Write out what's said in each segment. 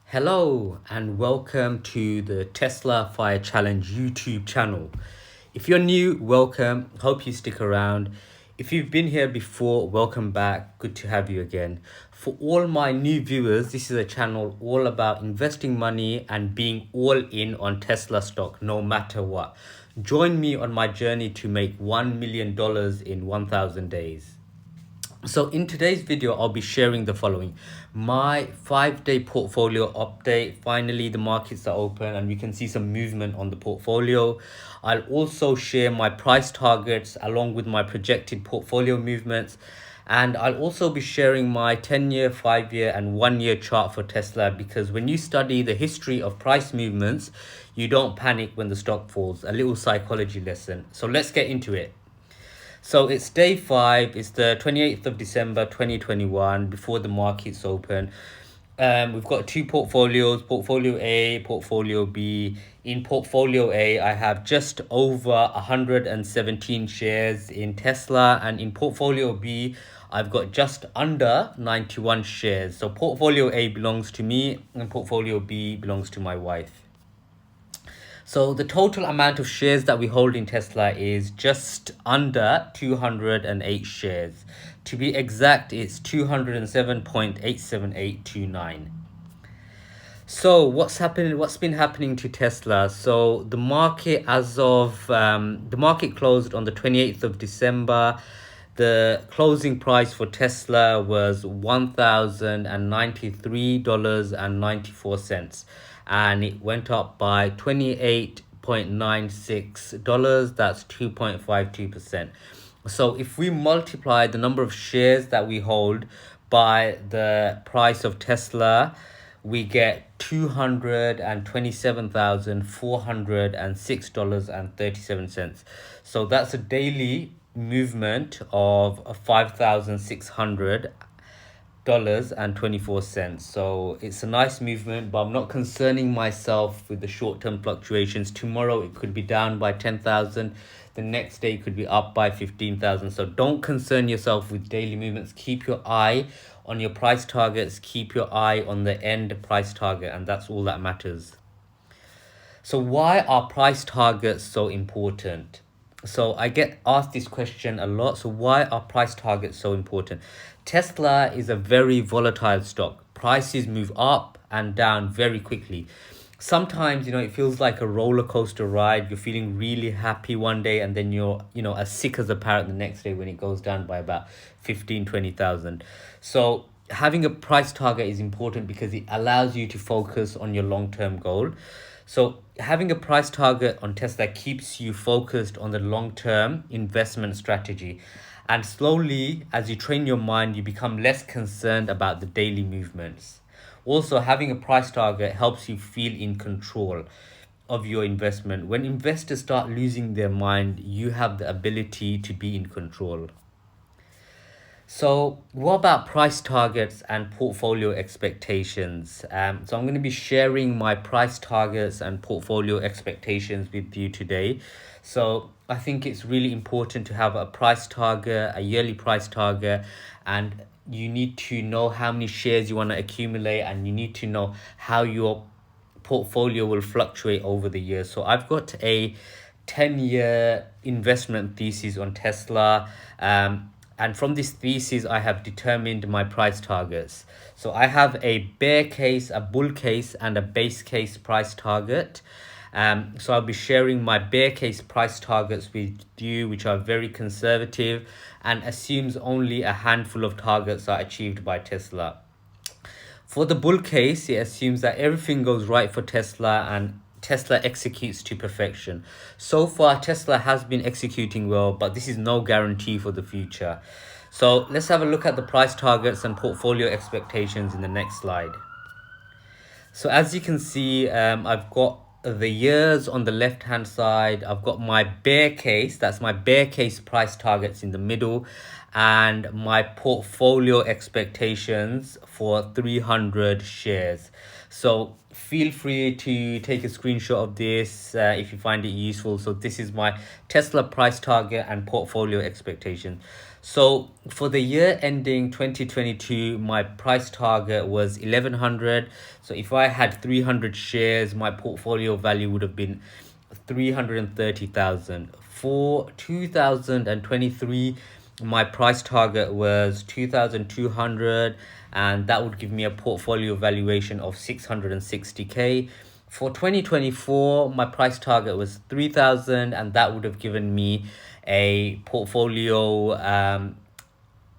Hello and welcome to the Tesla Fire Challenge YouTube channel. If you're new, welcome. Hope you stick around. If you've been here before, welcome back. Good to have you again. For all my new viewers, this is a channel all about investing money and being all in on Tesla stock no matter what. Join me on my journey to make $1 million in 1,000 days. So in today's video, I'll be sharing the following. My 5-day portfolio update. Finally, the markets are open and we can see some movement on the portfolio. I'll also share my price targets along with my projected portfolio movements. And I'll also be sharing my 10-year, 5-year and 1-year chart for Tesla, because when you study the history of price movements, you don't panic when the stock falls. A little psychology lesson. So let's get into it. So it's day 5, it's the 28th of December 2021, before the markets open. We've got two portfolios, portfolio A, portfolio B. In portfolio A, I have just over 117 shares in Tesla, and in portfolio B, I've got just under 91 shares. So portfolio A belongs to me and portfolio B belongs to my wife. So the total amount of shares that we hold in Tesla is just under 208 shares. To be exact, it's 207.87829. So what's been happening to Tesla? So the market the market closed on the 28th of December. The closing price for Tesla was $1,093.94, and it went up by $28.96. That's 2.52%. So if we multiply the number of shares that we hold by the price of Tesla, we get $227,406.37. So that's a daily movement of $5,600.24. So it's a nice movement, but I'm not concerning myself with the short-term fluctuations. Tomorrow it could be down by 10,000. The next day it could be up by 15,000. So don't concern yourself with daily movements. Keep your eye on your price targets. Keep your eye on the end price target, and that's all that matters. So why are price targets so important? So I get asked this question a lot. So why are price targets so important? Tesla is a very volatile stock. Prices move up and down very quickly. Sometimes, it feels like a roller coaster ride. You're feeling really happy one day and then you're, as sick as a parrot the next day when it goes down by about 20,000. So having a price target is important because it allows you to focus on your long-term goal. So having a price target on Tesla keeps you focused on the long-term investment strategy. And slowly, as you train your mind, you become less concerned about the daily movements. Also, having a price target helps you feel in control of your investment. When investors start losing their mind, you have the ability to be in control. So what about price targets and portfolio expectations? So I'm going to be sharing my price targets and portfolio expectations with you today. So I think it's really important to have a price target, a yearly price target, and you need to know how many shares you want to accumulate, and you need to know how your portfolio will fluctuate over the years. So I've got a 10-year investment thesis on Tesla. And from this thesis, I have determined my price targets. So I have a bear case, a bull case, and a base case price target. So I'll be sharing my bear case price targets with you, which are very conservative and assumes only a handful of targets are achieved by Tesla. For the bull case, it assumes that everything goes right for Tesla and Tesla executes to perfection. So far, Tesla has been executing well, but this is no guarantee for the future. So let's have a look at the price targets and portfolio expectations in the next slide. So as you can see, I've got the years on the left hand side. I've got my bear case, that's my bear case price targets in the middle, and my portfolio expectations for 300 shares. So feel free to take a screenshot of this if you find it useful. So this is my Tesla price target and portfolio expectation. So for the year ending 2022, my price target was 1100. So if I had 300 shares, my portfolio value would have been 330,000. For 2023, my price target was 2200, and that would give me a portfolio valuation of 660k. For 2024, my price target was 3000, and that would have given me a portfolio of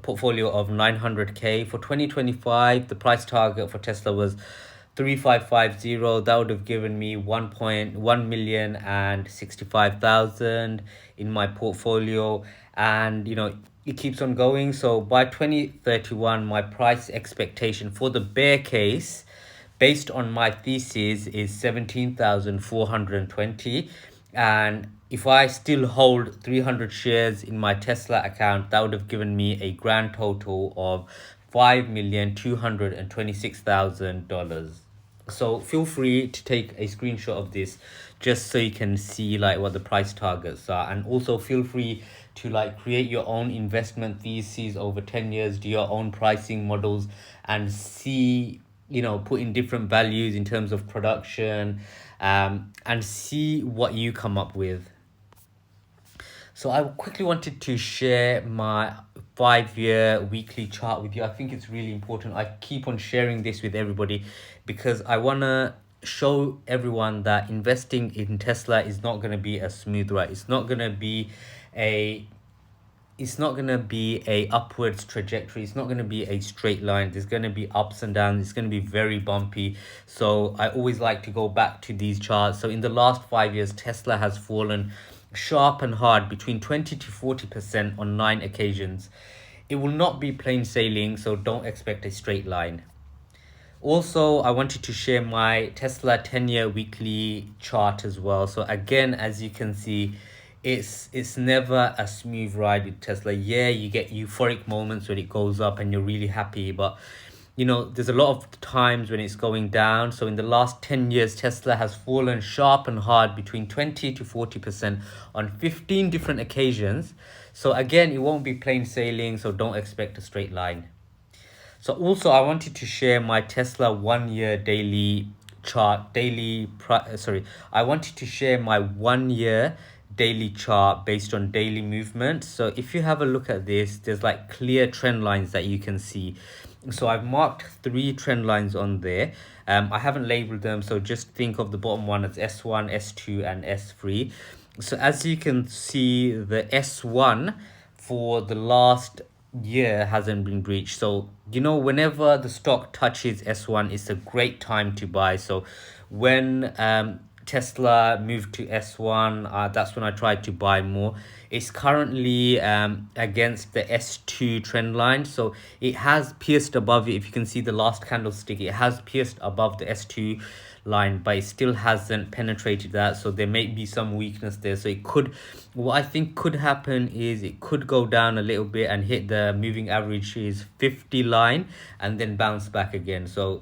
900k. For 2025, the price target for Tesla was 3550. That would have given me 1,165,000 in my portfolio. And it keeps on going. So by 2031, my price expectation for the bear case, based on my thesis, is 17,420. And if I still hold 300 shares in my Tesla account, that would have given me a grand total of $5,226,000. So feel free to take a screenshot of this just so you can see like what the price targets are, and also feel free to like create your own investment theses over 10 years, do your own pricing models, and see, put in different values in terms of production, and see what you come up with. So I quickly wanted to share my 5-year weekly chart with you. I think it's really important. I keep on sharing this with everybody because I want to show everyone that investing in Tesla is not going to be a smooth ride. A it's not going to be a upwards trajectory. It's not going to be a straight line. There's going to be ups and downs. It's going to be very bumpy. So I always like to go back to these charts. So in the last 5 years, Tesla has fallen sharp and hard between 20 to 40% on 9 occasions. It will not be plain sailing, so don't expect a straight line. Also, I wanted to share my Tesla 10-year weekly chart as well. So again, as you can see, it's never a smooth ride with Tesla. Yeah, you get euphoric moments when it goes up and you're really happy, but there's a lot of times when it's going down. So in the last 10 years, Tesla has fallen sharp and hard between 20 to 40% on 15 different occasions. So again, it won't be plain sailing, so don't expect a straight line. So also I wanted to share my Tesla 1-year daily chart, I wanted to share my 1-year daily chart based on daily movement. So if you have a look at this, there's like clear trend lines that you can see. So I've marked 3 trend lines on there. I haven't labeled them, so just think of the bottom one as S1, S2, and S3. So as you can see, the S1 for the last year hasn't been breached. So whenever the stock touches S1, it's a great time to buy. So when Tesla moved to S1, that's when I tried to buy more. It's currently against the S2 trend line, so it has pierced above it. If you can see the last candlestick, it has pierced above the S2 line, but it still hasn't penetrated that. So there may be some weakness there. So what I think could happen is it could go down a little bit and hit the moving averages 50 line and then bounce back again. So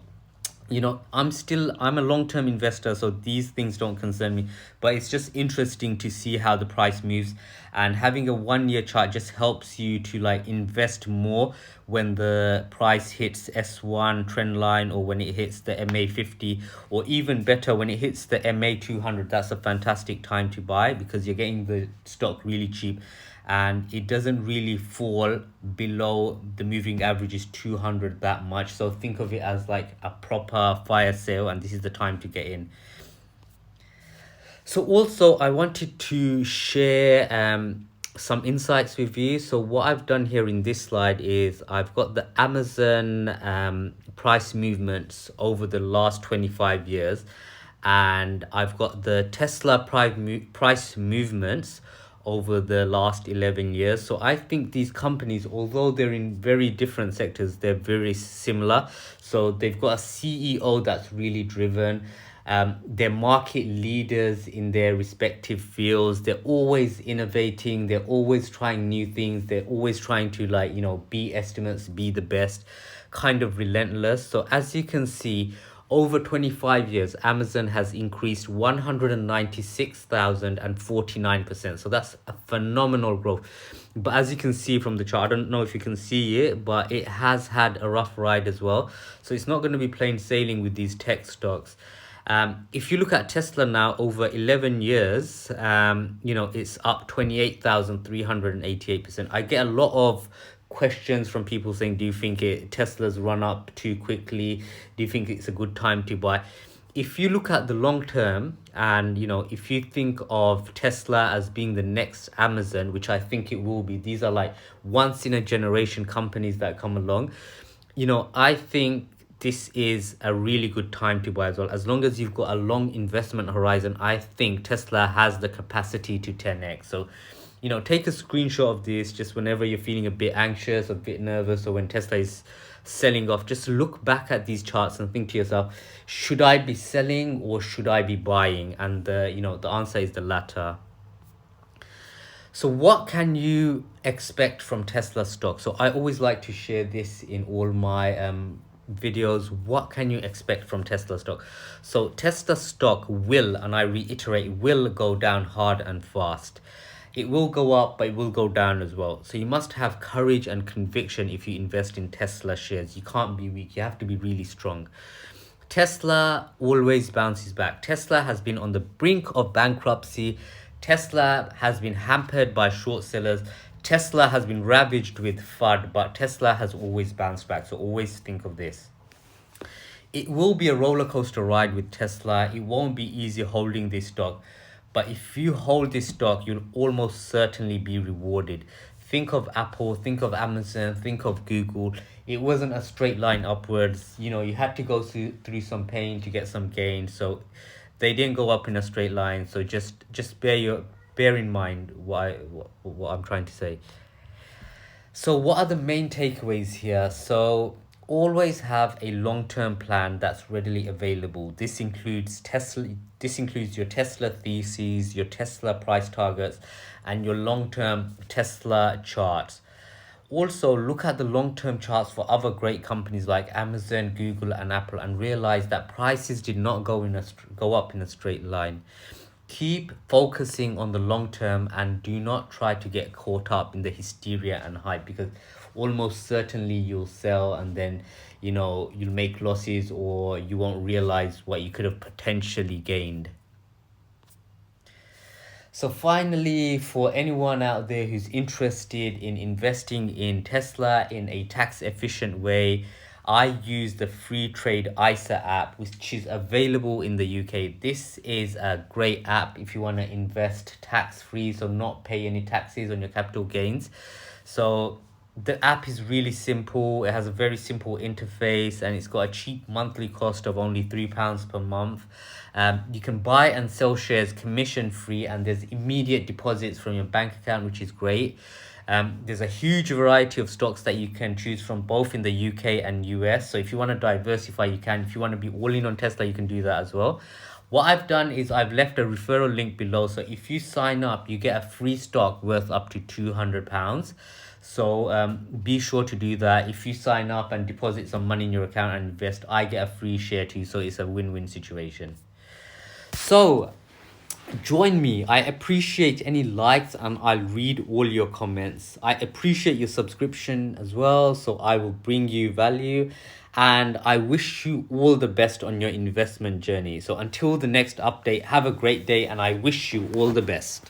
I'm a long-term investor, so these things don't concern me, but it's just interesting to see how the price moves, and having a 1-year chart just helps you to like invest more when the price hits S1 trend line, or when it hits the MA50, or even better when it hits the MA200. That's a fantastic time to buy because you're getting the stock really cheap, and it doesn't really fall below the moving average is 200 that much. So think of it as like a proper fire sale, and this is the time to get in. So also I wanted to share some insights with you. So what I've done here in this slide is I've got the Amazon price movements over the last 25 years, and I've got the Tesla price movements over the last 11 years. So I think these companies, although they're in very different sectors, they're very similar. So they've got a CEO that's really driven. They're market leaders in their respective fields. They're always innovating. They're always trying new things. They're always trying to beat estimates, be the best, kind of relentless. So as you can see, over 25 years, Amazon has increased 196,049%. So that's a phenomenal growth. But as you can see from the chart, I don't know if you can see it, but it has had a rough ride as well. So it's not going to be plain sailing with these tech stocks. If you look at Tesla now, over 11 years, it's up 28,388%. I get a lot of questions from people saying, do you think Tesla's run up too quickly? Do you think it's a good time to buy? If you look at the long term, and if you think of Tesla as being the next Amazon, which I think it will be, these are like once in a generation companies that come along. I think this is a really good time to buy as well. As long as you've got a long investment horizon, I think Tesla has the capacity to 10x. So, take a screenshot of this just whenever you're feeling a bit anxious, a bit nervous, or when Tesla is selling off. Just look back at these charts and think to yourself, should I be selling or should I be buying? And the answer is the latter. So what can you expect from Tesla stock? So I always like to share this in all my videos. What can you expect from Tesla stock? So Tesla stock will, and I reiterate, will go down hard and fast. It will go up, but it will go down as well. So you must have courage and conviction if you invest in Tesla shares. You can't be weak. You have to be really strong. Tesla always bounces back. Tesla has been on the brink of bankruptcy. Tesla has been hampered by short sellers. Tesla has been ravaged with FUD, but Tesla has always bounced back. So always think of this. It will be a roller coaster ride with Tesla. It won't be easy holding this stock. But if you hold this stock, you'll almost certainly be rewarded. Think of Apple, think of Amazon, think of Google. It wasn't a straight line upwards. You had to go through some pain to get some gain. So they didn't go up in a straight line. So just bear in mind what I'm trying to say. So what are the main takeaways here? So always have a long-term plan that's readily available. This includes your Tesla theses, your Tesla price targets, and your long-term Tesla charts. Also, look at the long-term charts for other great companies like Amazon, Google, and Apple, and realize that prices did not go up in a straight line. Keep focusing on the long term and do not try to get caught up in the hysteria and hype, because almost certainly you'll sell and then you'll make losses, or you won't realize what you could have potentially gained. So finally, for anyone out there who's interested in investing in Tesla in a tax efficient way, I use the Freetrade ISA app, which is available in the UK. This is a great app if you want to invest tax-free, so not pay any taxes on your capital gains. So the app is really simple. It has a very simple interface, and it's got a cheap monthly cost of only £3 per month. You can buy and sell shares commission free, and there's immediate deposits from your bank account, which is great. There's a huge variety of stocks that you can choose from, both in the UK and US. So if you want to diversify, you can. If you want to be all in on Tesla, you can do that as well. What I've done is I've left a referral link below. So if you sign up, you get a free stock worth up to £200. So be sure to do that. If you sign up and deposit some money in your account and invest, I get a free share too. So it's a win-win situation. So join me. I appreciate any likes, and I'll read all your comments. I appreciate your subscription as well, so I will bring you value, and I wish you all the best on your investment journey. So until the next update, have a great day, and I wish you all the best.